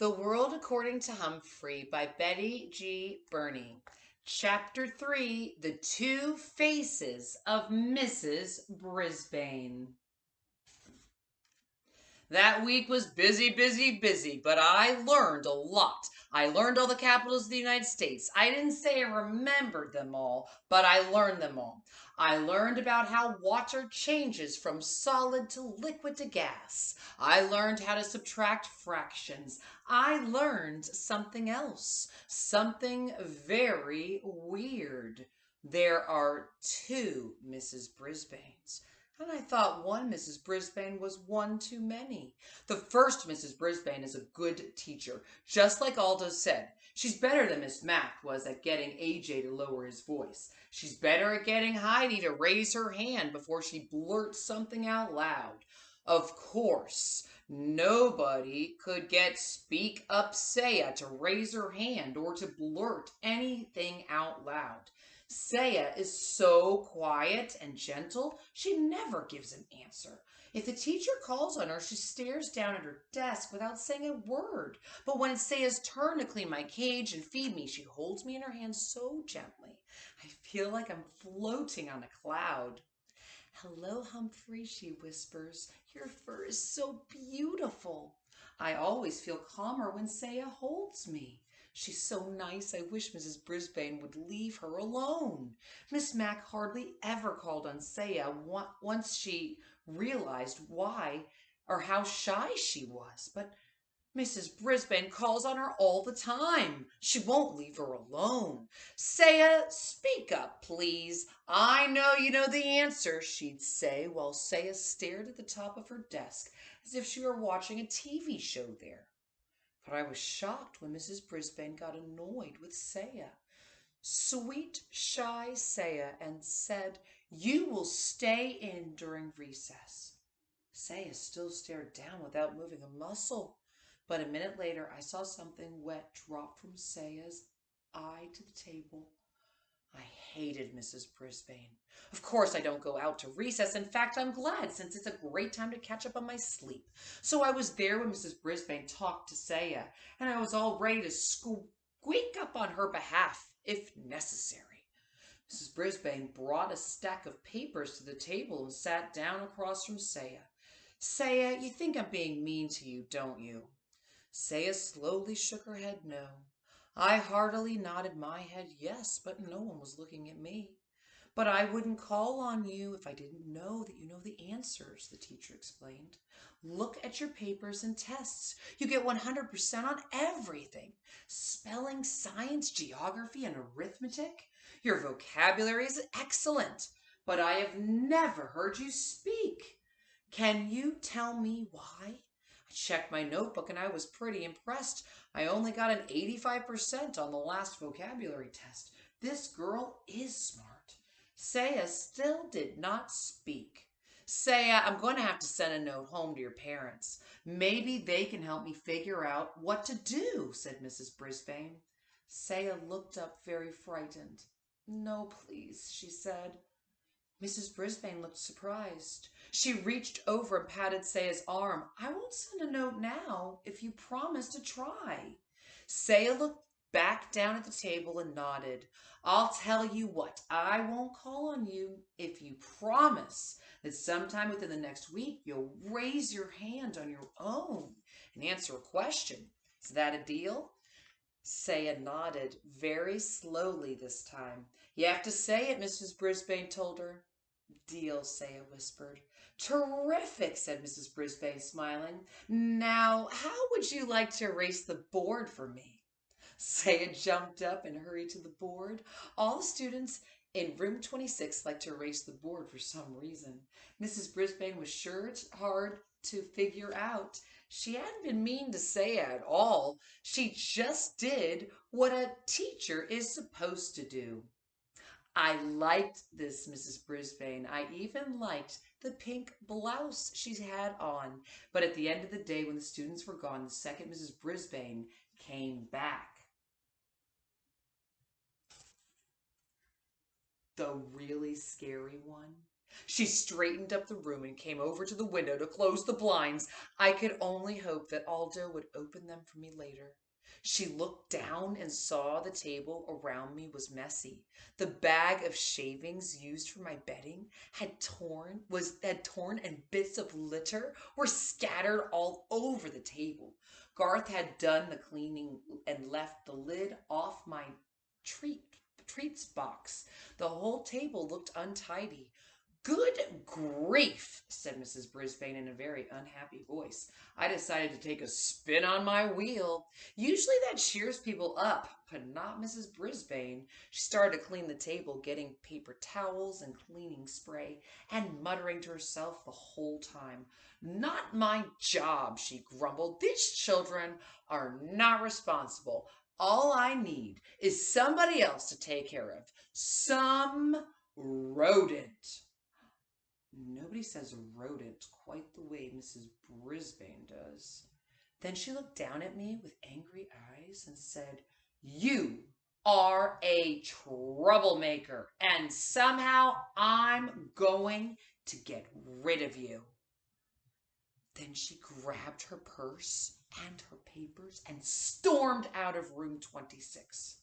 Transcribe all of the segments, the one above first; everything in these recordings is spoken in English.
The World According to Humphrey by Betty G. Burney. Chapter 3, The Two Faces of Mrs. Brisbane. That week was busy, busy, busy, but I learned a lot. I learned all the capitals of the United States. I didn't say I remembered them all, but I learned them all. I learned about how water changes from solid to liquid to gas. I learned how to subtract fractions. I learned something else, something very weird. There are two Mrs. Brisbanes. And I thought one Mrs. Brisbane was one too many. The first Mrs. Brisbane is a good teacher, just like Aldo said. She's better than Miss Mack was at getting AJ to lower his voice. She's better at getting Heidi to raise her hand before she blurts something out loud. Of course, nobody could get Speak Up Saya to raise her hand or to blurt anything out loud. Saya is so quiet and gentle, she never gives an answer. If the teacher calls on her, she stares down at her desk without saying a word. But when it's Saya's turn to clean my cage and feed me, she holds me in her hands so gently. I feel like I'm floating on a cloud. Hello, Humphrey, she whispers. Your fur is so beautiful. I always feel calmer when Saya holds me. She's so nice, I wish Mrs. Brisbane would leave her alone. Miss Mack hardly ever called on Saya once she realized why or how shy she was. But Mrs. Brisbane calls on her all the time. She won't leave her alone. Saya, speak up, please. I know you know the answer, she'd say, while Saya stared at the top of her desk as if she were watching a TV show there. But I was shocked when Mrs. Brisbane got annoyed with Saya. Sweet, shy Saya, and said, You will stay in during recess. Saya still stared down without moving a muscle. But a minute later, I saw something wet drop from Saya's eye to the table. I hated Mrs. Brisbane. Of course I don't go out to recess. In fact, I'm glad, since it's a great time to catch up on my sleep. So I was there when Mrs. Brisbane talked to Saya, and I was all ready to squeak up on her behalf, if necessary. Mrs. Brisbane brought a stack of papers to the table and sat down across from Saya. Saya, you think I'm being mean to you, don't you? Saya slowly shook her head no. I heartily nodded my head yes, but no one was looking at me. But I wouldn't call on you if I didn't know that you know the answers, the teacher explained. Look at your papers and tests. You get 100% on everything. Spelling, science, geography, and arithmetic. Your vocabulary is excellent, but I have never heard you speak. Can you tell me why? I checked my notebook and I was pretty impressed. I only got an 85% on the last vocabulary test. This girl is smart. Saya still did not speak. Saya, I'm going to have to send a note home to your parents. Maybe they can help me figure out what to do, said Mrs. Brisbane. Saya looked up very frightened. No, please, she said. Mrs. Brisbane looked surprised. She reached over and patted Saya's arm. I won't send a note now if you promise to try. Saya looked back down at the table and nodded. I'll tell you what, I won't call on you if you promise that sometime within the next week you'll raise your hand on your own and answer a question. Is that a deal? Saya nodded very slowly this time. You have to say it, Mrs. Brisbane told her. Deal, Saya whispered. Terrific, said Mrs. Brisbane, smiling. Now, how would you like to erase the board for me? Saya jumped up and hurried to the board. All the students in room 26 like to erase the board for some reason. Mrs. Brisbane was sure it's hard to figure out. She hadn't been mean to Saya at all. She just did what a teacher is supposed to do. I liked this Mrs. Brisbane. I even liked the pink blouse she had on. But at the end of the day, when the students were gone, the second Mrs. Brisbane came back. The really scary one. She straightened up the room and came over to the window to close the blinds. I could only hope that Aldo would open them for me later. She looked down and saw the table around me was messy. The bag of shavings used for my bedding had torn and bits of litter were scattered all over the table. Garth had done the cleaning and left the lid off my treat treats box. The whole table looked untidy. Good grief, said Mrs. Brisbane in a very unhappy voice. I decided to take a spin on my wheel. Usually that cheers people up, but not Mrs. Brisbane. She started to clean the table, getting paper towels and cleaning spray, and muttering to herself the whole time. Not my job, she grumbled. These children are not responsible. All I need is somebody else to take care of. Some rodent. Nobody says rodent quite the way Mrs. Brisbane does. Then she looked down at me with angry eyes and said, You are a troublemaker, and somehow I'm going to get rid of you. Then she grabbed her purse and her papers and stormed out of room 26.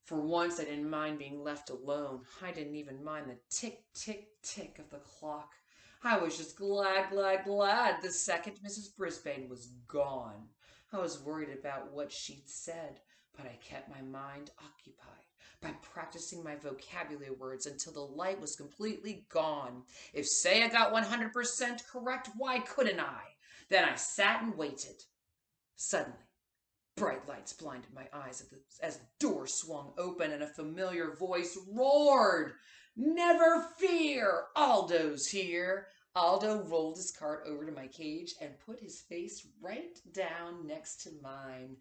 For once, I didn't mind being left alone. I didn't even mind the tick, tick, tick of the clock. I was just glad the second Mrs. Brisbane was gone. I was worried about what she'd said, but I kept my mind occupied by practicing my vocabulary words until the light was completely gone. If say I got 100% correct, why couldn't I? Then I sat and waited. Suddenly, bright lights blinded my eyes as the door swung open and a familiar voice roared, Never fear, Aldo's here. Aldo rolled his cart over to my cage and put his face right down next to mine.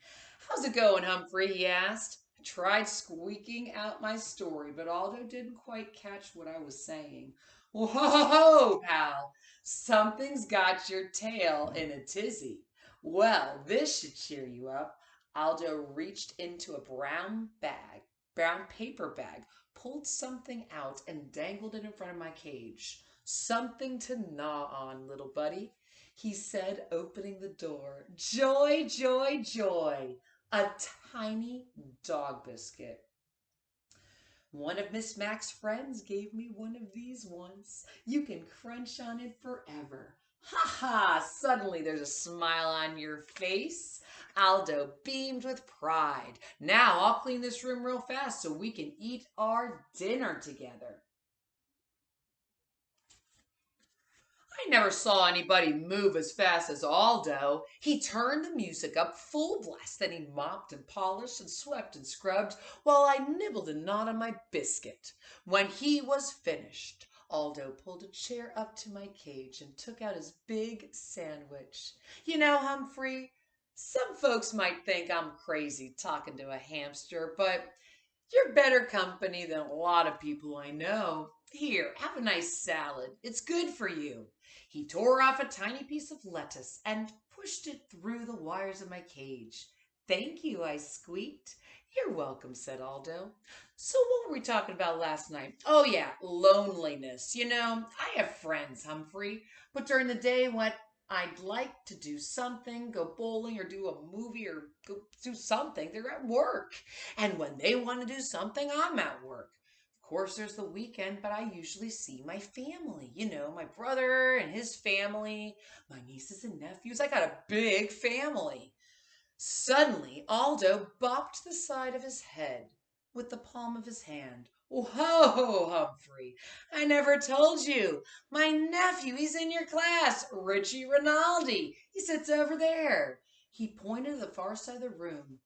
How's it going, Humphrey? He asked. I tried squeaking out my story, but Aldo didn't quite catch what I was saying. Whoa, pal, something's got your tail in a tizzy. Well, this should cheer you up. Aldo reached into a brown paper bag, pulled something out, and dangled it in front of my cage. Something to gnaw on, little buddy, he said, opening the door. Joy, joy, joy. A tiny dog biscuit. One of Miss Mac's friends gave me one of these once. You can crunch on it forever. Ha ha! Suddenly there's a smile on your face. Aldo beamed with pride. Now I'll clean this room real fast so we can eat our dinner together. I never saw anybody move as fast as Aldo. He turned the music up full blast, then he mopped and polished and swept and scrubbed while I nibbled and gnawed on my biscuit. When he was finished, Aldo pulled a chair up to my cage and took out his big sandwich. You know, Humphrey, some folks might think I'm crazy talking to a hamster, but you're better company than a lot of people I know. Here, have a nice salad. It's good for you. He tore off a tiny piece of lettuce and pushed it through the wires of my cage. Thank you, I squeaked. You're welcome, said Aldo. So what were we talking about last night? Oh yeah, loneliness. You know, I have friends, Humphrey, but during the day when I'd like to do something, go bowling or do a movie or go do something, they're at work. And when they want to do something, I'm at work. Of course, there's the weekend, but I usually see my family. You know, my brother and his family, my nieces and nephews. I got a big family. Suddenly, Aldo bopped the side of his head with the palm of his hand. Whoa, Humphrey, I never told you. My nephew, he's in your class, Richie Rinaldi. He sits over there. He pointed to the far side of the room.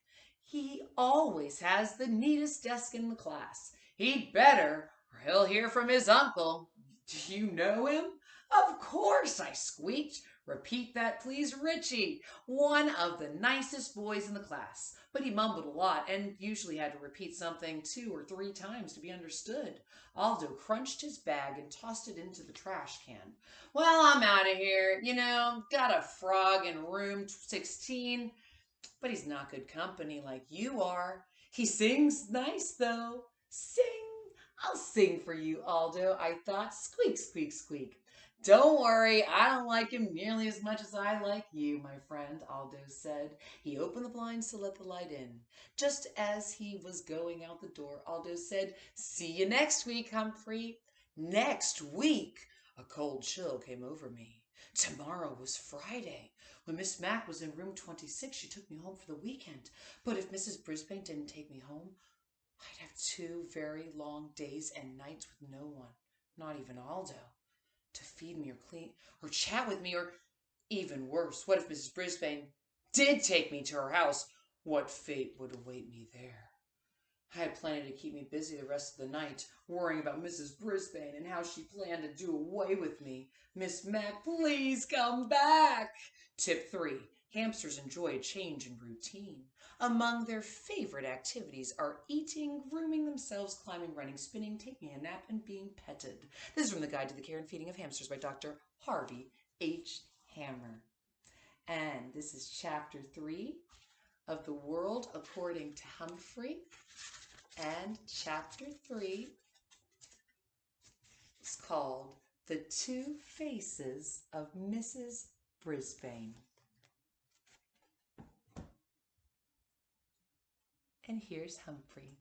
He always has the neatest desk in the class. He'd better, or he'll hear from his uncle. Do you know him? Of course, I squeaked. Repeat that, please, Richie. One of the nicest boys in the class. But he mumbled a lot and usually had to repeat something 2 or 3 times to be understood. Aldo crunched his bag and tossed it into the trash can. Well, I'm out of here. You know, got a frog in room 16. But he's not good company like you are. He sings nice, though. Sing, I'll sing for you, Aldo, I thought. Squeak, squeak, squeak. Don't worry, I don't like him nearly as much as I like you, my friend, Aldo said. He opened the blinds to let the light in. Just as he was going out the door, Aldo said, "See you next week, Humphrey." Next week? A cold chill came over me. Tomorrow was Friday. When Miss Mack was in room 26, she took me home for the weekend. But if Mrs. Brisbane didn't take me home, I'd have 2 very long days and nights with no one, not even Aldo, to feed me or clean or chat with me, or even worse, what if Mrs. Brisbane did take me to her house? What fate would await me there? I had plenty to keep me busy the rest of the night, worrying about Mrs. Brisbane and how she planned to do away with me. Miss Mack, please come back. Tip 3. Hamsters enjoy a change in routine. Among their favorite activities are eating, grooming themselves, climbing, running, spinning, taking a nap, and being petted. This is from the Guide to the Care and Feeding of Hamsters by Dr. Harvey H. Hammer. And this is chapter 3 of The World According to Humphrey. And chapter 3 is called The Two Faces of Mrs. Brisbane. And here's Humphrey.